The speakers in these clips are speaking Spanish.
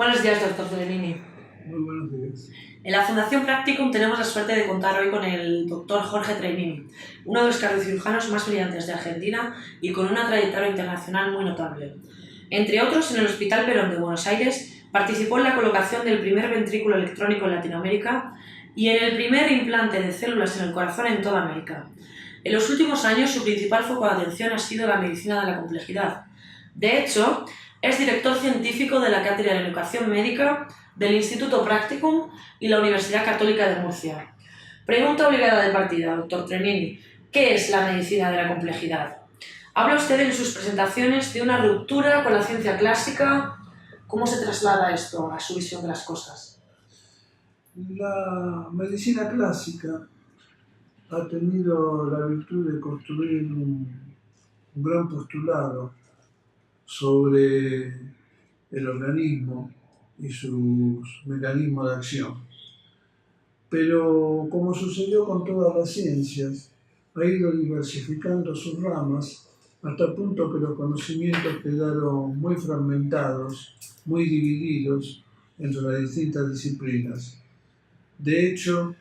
Buenos días, doctor Zelenini. Muy buenos días. En la Fundación Practicum tenemos la suerte de contar hoy con el doctor Jorge Tremini, uno de los cardiocirujanos más brillantes de Argentina y con una trayectoria internacional muy notable. Entre otros, en el Hospital Perón de Buenos Aires participó en la colocación del primer ventrículo electrónico en Latinoamérica y en el primer implante de células en el corazón en toda América. En los últimos años, su principal foco de atención ha sido la medicina de la complejidad. De hecho, es director científico de la Cátedra de Educación Médica del Instituto Practicum y la Universidad Católica de Murcia. Pregunta obligada de partida, doctor Tremini. ¿Qué es la medicina de la complejidad? Habla usted en sus presentaciones de una ruptura con la ciencia clásica. ¿Cómo se traslada esto a su visión de las cosas? La medicina clásica ha tenido la virtud de construir un gran postulado sobre el organismo y sus mecanismos de acción. Pero como sucedió con todas las ciencias, ha ido diversificando sus ramas hasta el punto que los conocimientos quedaron muy fragmentados, muy divididos entre las distintas disciplinas. De hecho,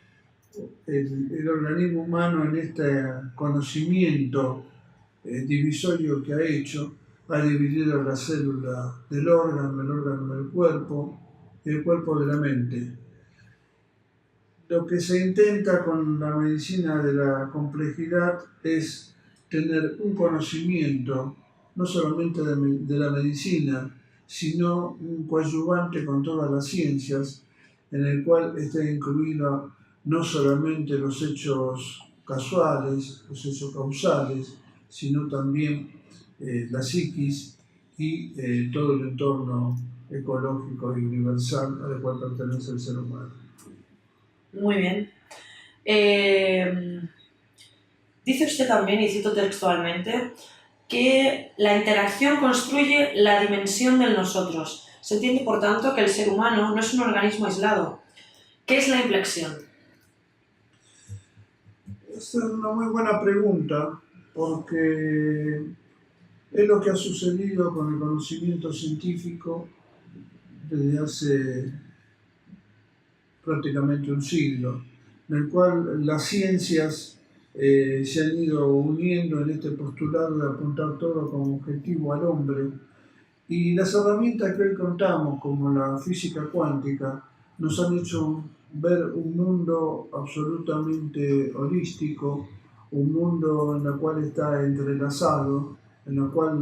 el organismo humano en este conocimiento divisorio que ha hecho, ha dividido la célula del órgano, el órgano del cuerpo y el cuerpo de la mente. Lo que se intenta con la medicina de la complejidad es tener un conocimiento no solamente de la medicina, sino un coadyuvante con todas las ciencias, en el cual esté incluido no solamente los hechos casuales, los hechos causales, sino también la psiquis y todo el entorno ecológico y universal al cual pertenece el ser humano. Muy bien. Dice usted también, y cito textualmente, que la interacción construye la dimensión del nosotros. Se entiende, por tanto, que el ser humano no es un organismo aislado. ¿Qué es la inflexión? Esta es una muy buena pregunta, porque es lo que ha sucedido con el conocimiento científico desde hace prácticamente un siglo, en el cual las ciencias se han ido uniendo en este postulado de apuntar todo como objetivo al hombre, y las herramientas que hoy contamos, como la física cuántica, nos han hecho ver un mundo absolutamente holístico, un mundo en el cual está entrelazado, en el cual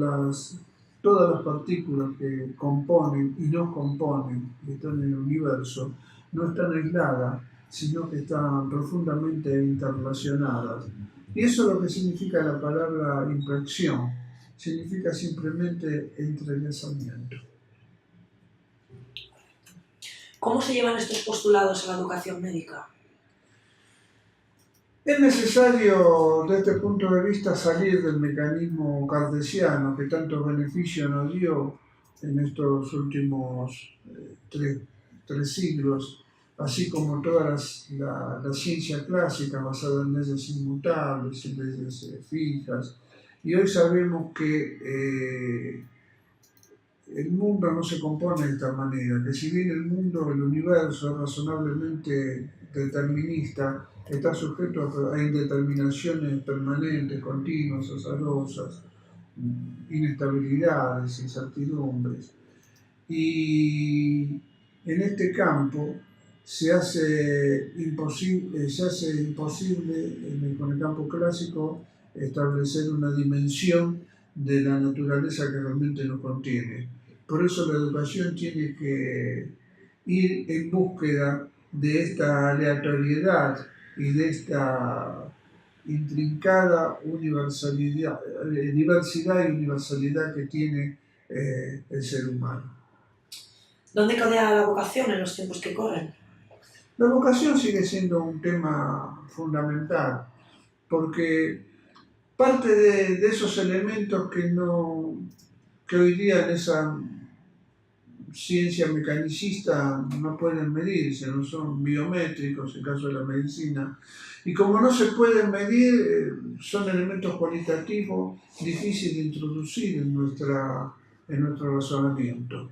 todas las partículas que componen y no componen, que están en el universo, no están aisladas, sino que están profundamente interrelacionadas. Y eso es lo que significa la palabra inflexión. Significa simplemente entrelazamiento. ¿Cómo se llevan estos postulados a la educación médica? Es necesario, desde este punto de vista, salir del mecanismo cartesiano que tantos beneficios nos dio en estos últimos tres siglos, así como toda la ciencia clásica basada en leyes inmutables, en leyes fijas. Y hoy sabemos que el mundo no se compone de esta manera, que si bien el mundo, el universo es razonablemente determinista, está sujeto a indeterminaciones permanentes, continuas, azarosas, inestabilidades, incertidumbres. Y en este campo se hace imposible con el campo clásico establecer una dimensión de la naturaleza que realmente nos contiene. Por eso la educación tiene que ir en búsqueda de esta aleatoriedad y de esta intrincada diversidad y universalidad que tiene el ser humano. ¿Dónde queda la vocación en los tiempos que corren? La vocación sigue siendo un tema fundamental, porque parte de esos elementos que hoy día en esa ciencia mecanicista no pueden medirse, no son biométricos en el caso de la medicina, y como no se pueden medir, son elementos cualitativos difíciles de introducir en nuestro razonamiento.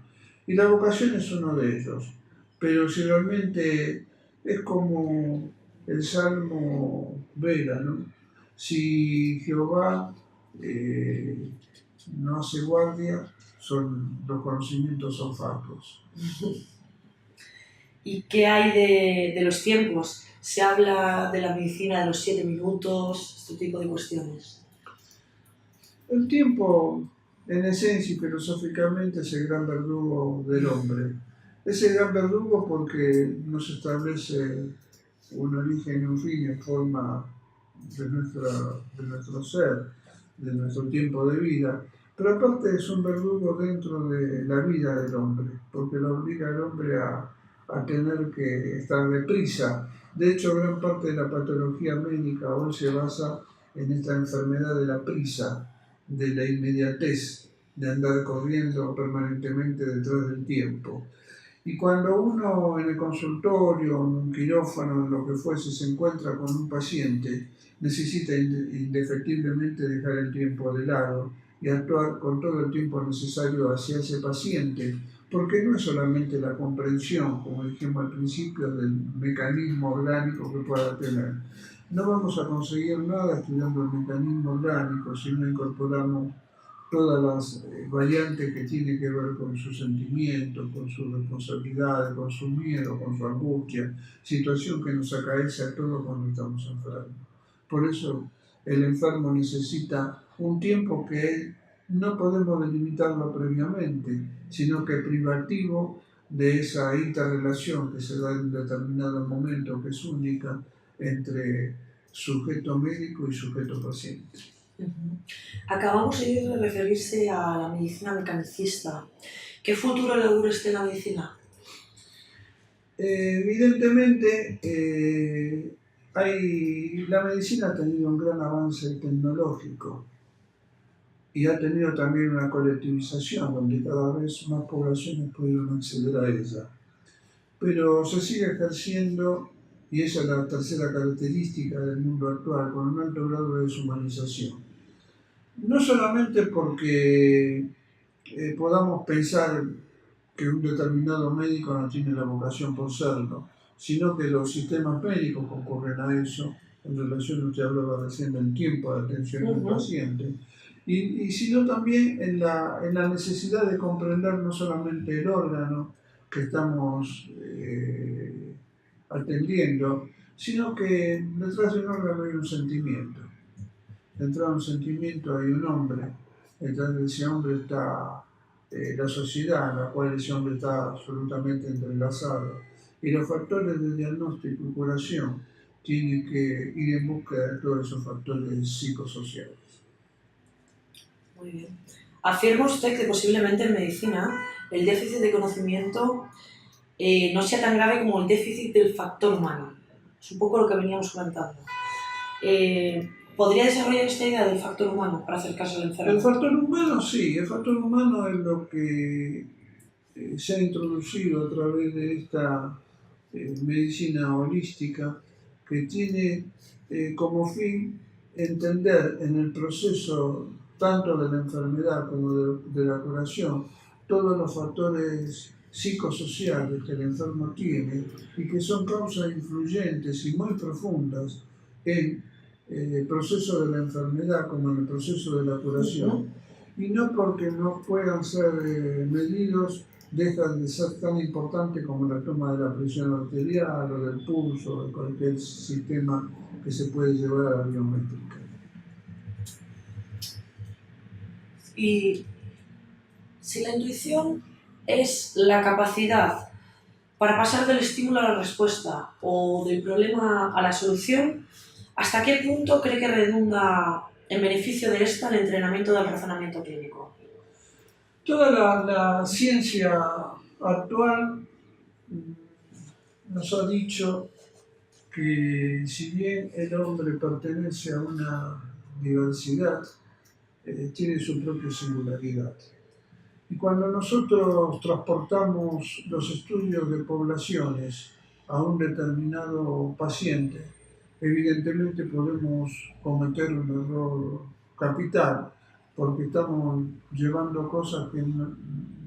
Y la vocación es uno de ellos. Pero si realmente es como el Salmo Vela, ¿no? Si Jehová no hace guardia, los conocimientos son fatuos. ¿Y qué hay de los tiempos? Se habla de la medicina de los 7 minutos, este tipo de cuestiones. El tiempo, en esencia y filosóficamente, es el gran verdugo del hombre. Es el gran verdugo porque nos establece un origen y un fin en forma de nuestro ser, de nuestro tiempo de vida, pero aparte es un verdugo dentro de la vida del hombre, porque lo obliga al hombre a tener que estar deprisa. De hecho, gran parte de la patología médica hoy se basa en esta enfermedad de la prisa, de la inmediatez, de andar corriendo permanentemente detrás del tiempo. Y cuando uno en el consultorio, en un quirófano, en lo que fuese, se encuentra con un paciente, necesita indefectiblemente dejar el tiempo de lado y actuar con todo el tiempo necesario hacia ese paciente, porque no es solamente la comprensión, como dijimos al principio, del mecanismo orgánico que pueda tener. No vamos a conseguir nada estudiando el mecanismo orgánico si no incorporamos todas las variantes que tienen que ver con sus sentimientos, con sus responsabilidades, con su miedo, con su angustia, situación que nos acaece a todos cuando estamos enfermos. Por eso el enfermo necesita un tiempo que no podemos delimitarlo previamente, sino que privativo de esa interrelación que se da en un determinado momento, que es única, entre sujeto médico y sujeto paciente. Acabamos de referirse a la medicina mecanicista. ¿Qué futuro le augura usted la medicina? Evidentemente, la medicina ha tenido un gran avance tecnológico y ha tenido también una colectivización donde cada vez más poblaciones pudieron acceder a ella. Pero se sigue ejerciendo, y esa es la tercera característica del mundo actual, con un alto grado de deshumanización. No solamente porque podamos pensar que un determinado médico no tiene la vocación por serlo, sino que los sistemas médicos concurren a eso, en relación, usted hablaba recién del tiempo de atención del paciente, y sino también en la necesidad de comprender no solamente el órgano que estamos atendiendo, sino que detrás de un órgano hay un sentimiento. Detrás de un sentimiento hay un hombre, detrás de ese hombre está la sociedad en la cual ese hombre está absolutamente entrelazado. Y los factores de diagnóstico y curación tienen que ir en búsqueda de todos esos factores psicosociales. Muy bien. Afirma usted que posiblemente en medicina el déficit de conocimiento no sea tan grave como el déficit del factor humano. Es un poco lo que veníamos comentando. ¿Podría desarrollar esta idea del factor humano para hacer caso al enfermo? El factor humano sí, el factor humano es lo que se ha introducido a través de esta medicina holística que tiene como fin entender en el proceso tanto de la enfermedad como de la curación todos los factores psicosociales que el enfermo tiene y que son causas influyentes y muy profundas en el proceso de la enfermedad como en el proceso de la curación. Y no porque no puedan ser medidos dejan de ser tan importante como la toma de la presión arterial o del pulso o de cualquier sistema que se puede llevar a la biométrica. Y si la intuición es la capacidad para pasar del estímulo a la respuesta o del problema a la solución, ¿hasta qué punto cree que redunda en beneficio de esta el entrenamiento del razonamiento clínico? Toda la ciencia actual nos ha dicho que si bien el hombre pertenece a una diversidad, tiene su propia singularidad. Y cuando nosotros transportamos los estudios de poblaciones a un determinado paciente, evidentemente podemos cometer un error capital, porque estamos llevando cosas que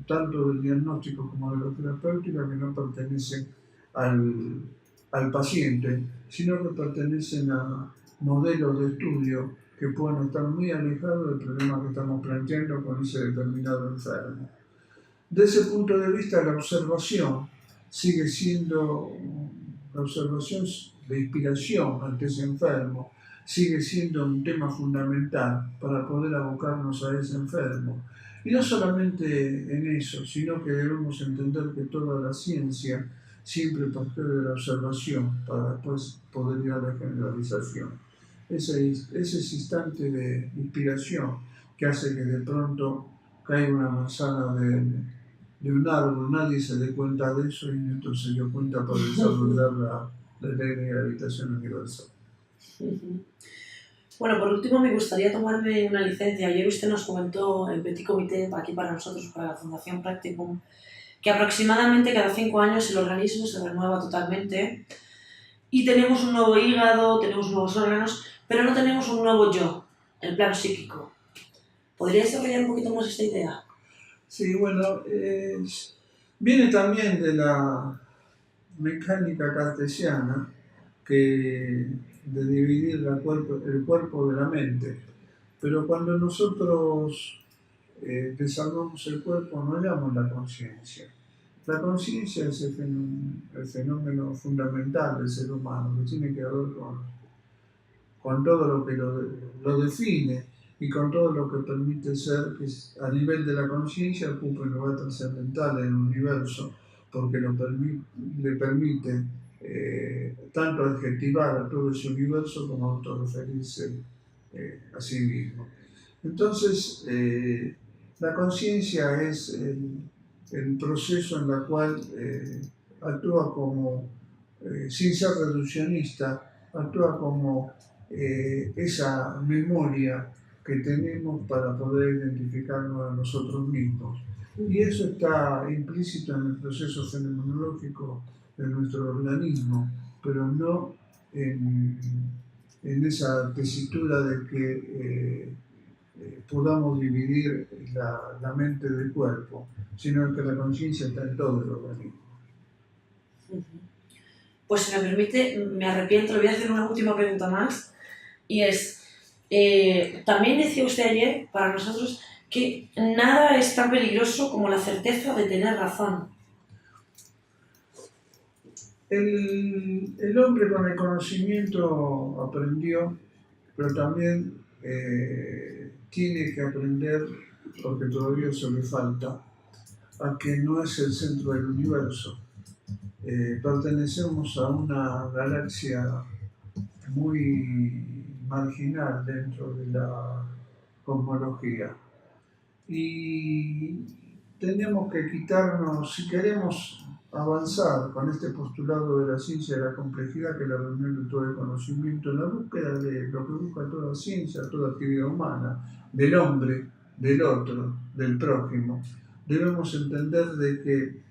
tanto del diagnóstico como de la terapéutica, que no pertenecen al paciente, sino que pertenecen a modelos de estudio que pueden estar muy alejados del problema que estamos planteando con ese determinado enfermo. Desde ese punto de vista, la observación sigue siendo, la observación de inspiración ante ese enfermo, sigue siendo un tema fundamental para poder abocarnos a ese enfermo. Y no solamente en eso, sino que debemos entender que toda la ciencia siempre parte de la observación para después poder ir a la generalización. Ese instante de inspiración que hace que de pronto caiga una manzana de un árbol, nadie se dé cuenta de eso y Newton se dio cuenta para desarrollar la ley de gravitación universal. Bueno, por último me gustaría tomarme una licencia. Ayer usted nos comentó el Petit Comité aquí para nosotros, para la Fundación Practicum, que aproximadamente cada 5 años el organismo se renueva totalmente y tenemos un nuevo hígado, tenemos nuevos órganos, pero no tenemos un nuevo yo, el plano psíquico. ¿Podría desarrollar un poquito más esta idea? Sí, bueno, viene también de la mecánica cartesiana, de dividir el cuerpo de la mente. Pero cuando nosotros desarrollamos el cuerpo, no hallamos la conciencia. La conciencia es el fenómeno fundamental del ser humano, que tiene que ver con todo lo que lo define y con todo lo que permite ser, que a nivel de la conciencia ocupa un lugar trascendental en el universo, porque le permite tanto adjetivar a todo ese universo como autorreferirse a sí mismo. Entonces, la conciencia es el proceso en el cual actúa como, sin ser reduccionista, actúa como esa memoria que tenemos para poder identificarnos a nosotros mismos. Y eso está implícito en el proceso fenomenológico de nuestro organismo, pero no en esa tesitura de que podamos dividir la mente del cuerpo, sino que la conciencia está en todo el organismo. Pues si me permite, me arrepiento, le voy a hacer una última pregunta más, y es, también decía usted ayer, para nosotros, que nada es tan peligroso como la certeza de tener razón. El hombre con el conocimiento aprendió, pero también tiene que aprender, porque todavía eso le falta, a que no es el centro del universo. Pertenecemos a una galaxia muy marginal dentro de la cosmología y tenemos que quitarnos, si queremos avanzar con este postulado de la ciencia de la complejidad, que es la reunión de todo el conocimiento, en la búsqueda de lo que busca toda ciencia, toda actividad humana, del hombre, del otro, del prójimo, debemos entender de que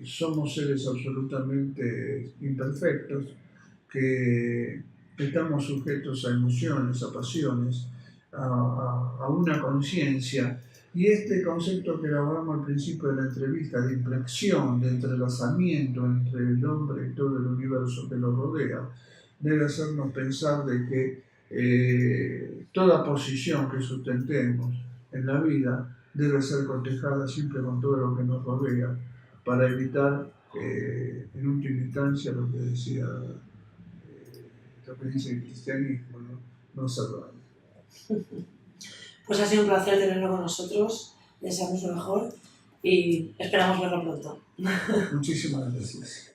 somos seres absolutamente imperfectos, que estamos sujetos a emociones, a pasiones, a una conciencia. Y este concepto que elaboramos al principio de la entrevista, de inflexión, de entrelazamiento entre el hombre y todo el universo que lo rodea, debe hacernos pensar de que toda posición que sustentemos en la vida debe ser cotejada siempre con todo lo que nos rodea, para evitar, en última instancia, lo que dice el cristianismo, no ser daño. Pues ha sido un placer tenerlo con nosotros, deseamos lo mejor y esperamos verlo pronto. Muchísimas gracias.